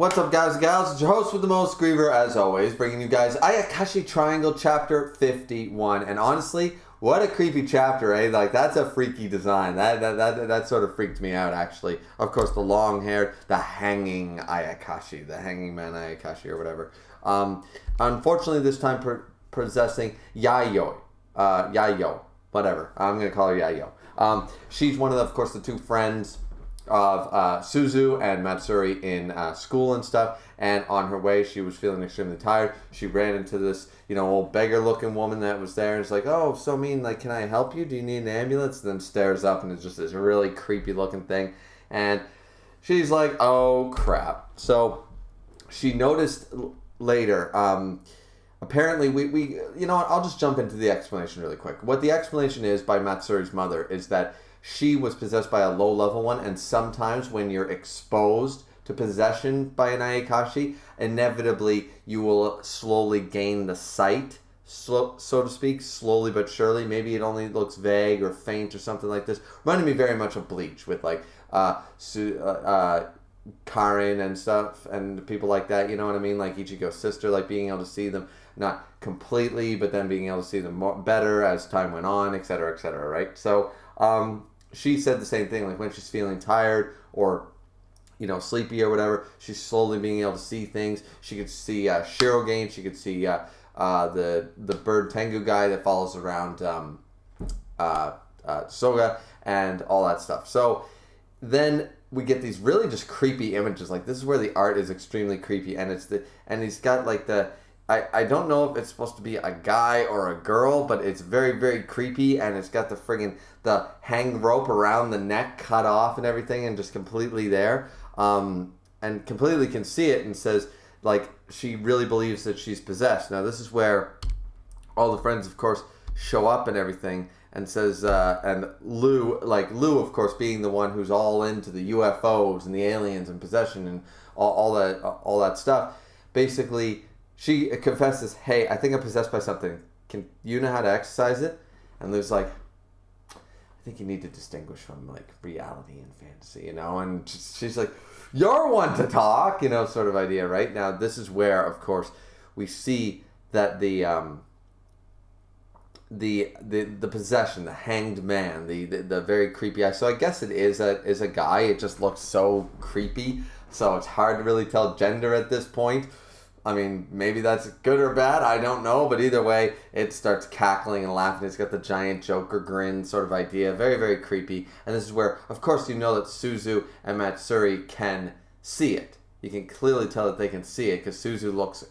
What's up, guys and gals? It's your host with the most, Griever, as always, bringing you guys Ayakashi Triangle Chapter 51. And honestly, what a creepy chapter, eh? Like, that's a freaky design. That sort of freaked me out, actually. Of course, the long hair, the hanging Ayakashi, the hanging man Ayakashi, or whatever. Unfortunately, this time possessing Yayo, whatever. I'm gonna call her Yayo. She's one of course, the two friends of Suzu and Matsuri in school and stuff, and on her way she was feeling extremely tired. She ran into this old beggar looking woman that was there, and it's like, oh, so mean, like, can I help you, do you need an ambulance? And then stares up and it's just this really creepy looking thing, and she's like, oh crap. So she noticed later, apparently we I'll just jump into the explanation really quick. What the explanation is by Matsuri's mother is that she was possessed by a low-level one, and sometimes when you're exposed to possession by an Ayakashi, inevitably you will slowly gain the sight, so to speak, slowly but surely. Maybe it only looks vague or faint or something like this. Reminded me very much of Bleach with like Karin and stuff and people like that, you know what I mean? Like Ichigo's sister, like being able to see them, not completely, but then being able to see them more, better as time went on, etc., right? So, she said the same thing, like when she's feeling tired or, sleepy or whatever, she's slowly being able to see things. She could see Shirogane, she could see the bird Tengu guy that follows around Soga and all that stuff. So then we get these really just creepy images. Like, this is where the art is extremely creepy, and he's got like I don't know if it's supposed to be a guy or a girl, but it's very, very creepy, and it's got the hang rope around the neck cut off and everything, and just completely there, and completely can see it, and says, like, she really believes that she's possessed. Now, this is where all the friends, of course, show up and everything, and says, and Lou, of course, being the one who's all into the UFOs and the aliens and possession and all that stuff, basically, she confesses, hey, I think I'm possessed by something. Can you know how to exercise it? And Lou's like, I think you need to distinguish from, like, reality and fantasy, And she's like, you're one to talk, sort of idea, right? Now, this is where, of course, we see that the possession, the hanged man, the very creepy eye. So I guess it is a guy. It just looks so creepy. So it's hard to really tell gender at this point. I mean, maybe that's good or bad, I don't know, but either way, it starts cackling and laughing. It's got the giant Joker grin sort of idea. Very, very creepy. And this is where, of course, you know that Suzu and Matsuri can see it. You can clearly tell that they can see it, because Suzu looks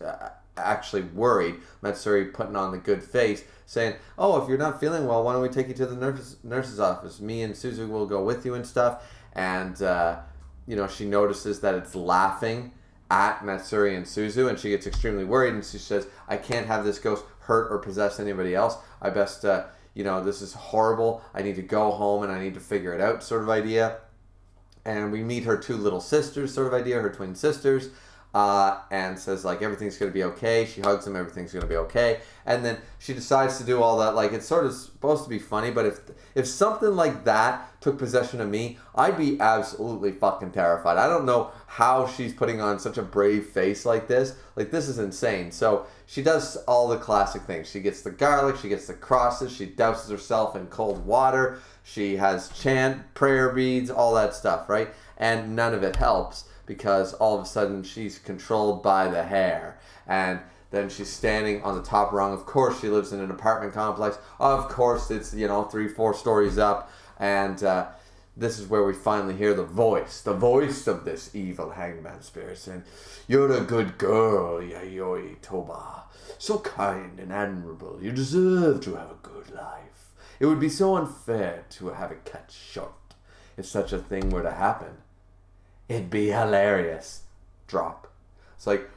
actually worried. Matsuri putting on the good face, saying, oh, if you're not feeling well, why don't we take you to the nurse's office? Me and Suzu will go with you and stuff. And, she notices that it's laughing at Matsuri and Suzu, and she gets extremely worried, and she says, I can't have this ghost hurt or possess anybody else. I best, this is horrible. I need to go home and I need to figure it out, sort of idea. And we meet her two little sisters, sort of idea, her twin sisters, and says, like, everything's going to be okay. She hugs them, everything's going to be okay. And then she decides to do all that. Like, it's sort of supposed to be funny, but if something like that took possession of me, I'd be absolutely fucking terrified. I don't know how she's putting on such a brave face like this. Like, this is insane. So she does all the classic things. She gets the garlic, she gets the crosses, she douses herself in cold water, she has chant, prayer beads, all that stuff, right? And none of it helps, because all of a sudden she's controlled by the hair. And then she's standing on the top rung. Of course, she lives in an apartment complex. Of course, it's, 3-4 stories up. And this is where we finally hear the voice of this evil hangman spirit saying, you're a good girl, Yayoi Toba. So kind and admirable. You deserve to have a good life. It would be so unfair to have it cut short if such a thing were to happen. It'd be hilarious. Drop. It's like,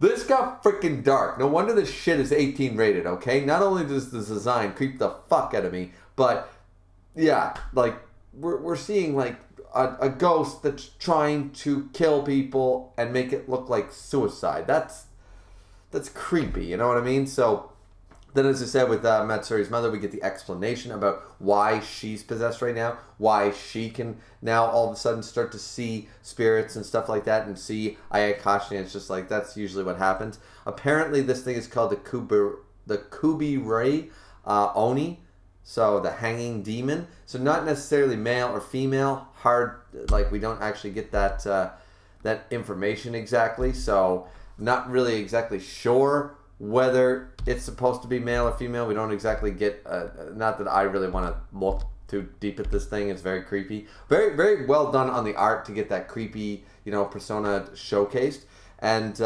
this got freaking dark. No wonder this shit is 18 rated, okay? Not only does this design creep the fuck out of me, but yeah, like, we're seeing, like, a ghost that's trying to kill people and make it look like suicide. That's creepy, you know what I mean? So Then, as I said, with Matsuri's mother, we get the explanation about why she's possessed right now, why she can now all of a sudden start to see spirits and stuff like that, and see Ayakashi, and it's just like, that's usually what happens. Apparently, this thing is called the Kubirei Oni, so the hanging demon. So not necessarily male or female, hard, like we don't actually get that that information exactly, so not really exactly sure whether it's supposed to be male or female. We don't exactly get, not that I really want to look too deep at this thing. It's very creepy. Very, very well done on the art to get that creepy, persona showcased. And,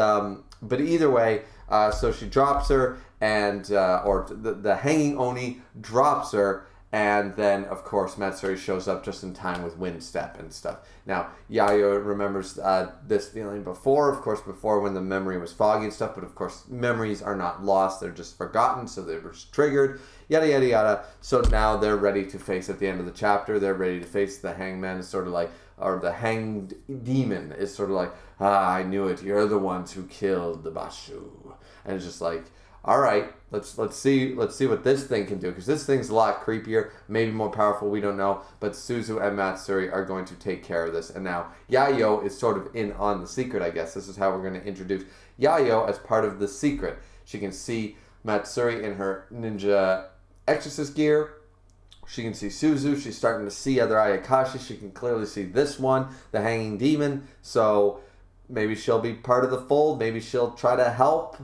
but either way, so she drops her, and, or the hanging Oni drops her, and then, of course, Matsuri shows up just in time with wind step and stuff. Now, Yayo remembers this feeling before, of course, before when the memory was foggy and stuff, but of course, memories are not lost, they're just forgotten, so they were triggered, yada, yada, yada. So now they're ready to face, at the end of the chapter, they're ready to face the hangman, sort of like, or the hanged demon is sort of like, I knew it, you're the ones who killed the Bashu. And it's just like, all right, let's see what this thing can do, because this thing's a lot creepier, maybe more powerful, we don't know, but Suzu and Matsuri are going to take care of this. And now Yayo is sort of in on the secret, I guess. This is how we're going to introduce Yayo as part of the secret. She can see Matsuri in her ninja exorcist gear. She can see Suzu. She's starting to see other Ayakashi. She can clearly see this one, the hanging demon. So maybe she'll be part of the fold. Maybe she'll try to help.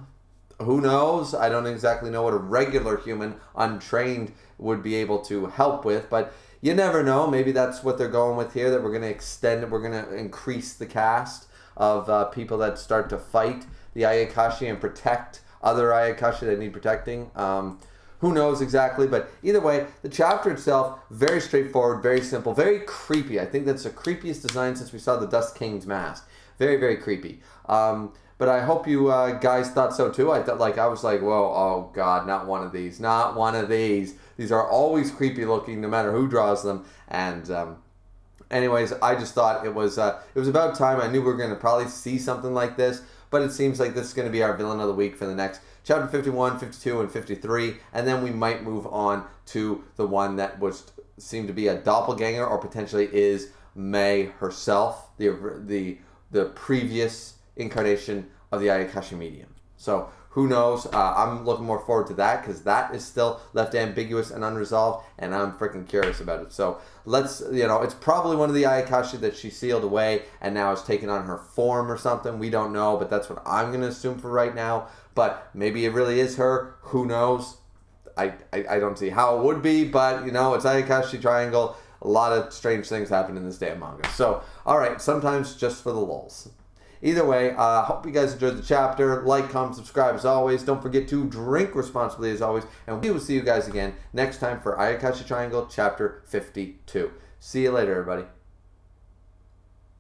Who knows? I don't exactly know what a regular human, untrained, would be able to help with, but you never know. Maybe that's what they're going with here, that we're going to extend, we're going to increase the cast of people that start to fight the Ayakashi and protect other Ayakashi that need protecting. Who knows exactly, but either way, the chapter itself, very straightforward, very simple, very creepy. I think that's the creepiest design since we saw the Dust King's mask. Very, very creepy. But I hope you guys thought so too. I was like, whoa, oh God, not one of these. Not one of these. These are always creepy looking no matter who draws them. And anyways, I just thought it was about time. I knew we were going to probably see something like this, but it seems like this is going to be our villain of the week for the next chapter 51, 52, and 53. And then we might move on to the one that seemed to be a doppelganger, or potentially is May herself, the previous incarnation of the Ayakashi medium. So who knows? I'm looking more forward to that, because that is still left ambiguous and unresolved, and I'm freaking curious about it. So let's, it's probably one of the Ayakashi that she sealed away and now is taking on her form or something. We don't know, but that's what I'm going to assume for right now. But maybe it really is her. Who knows? I don't see how it would be, but it's Ayakashi Triangle. A lot of strange things happen in this damn manga. So, all right, sometimes just for the lulz. Either way, hope you guys enjoyed the chapter. Like, comment, subscribe as always. Don't forget to drink responsibly as always. And we will see you guys again next time for Ayakashi Triangle Chapter 52. See you later, everybody.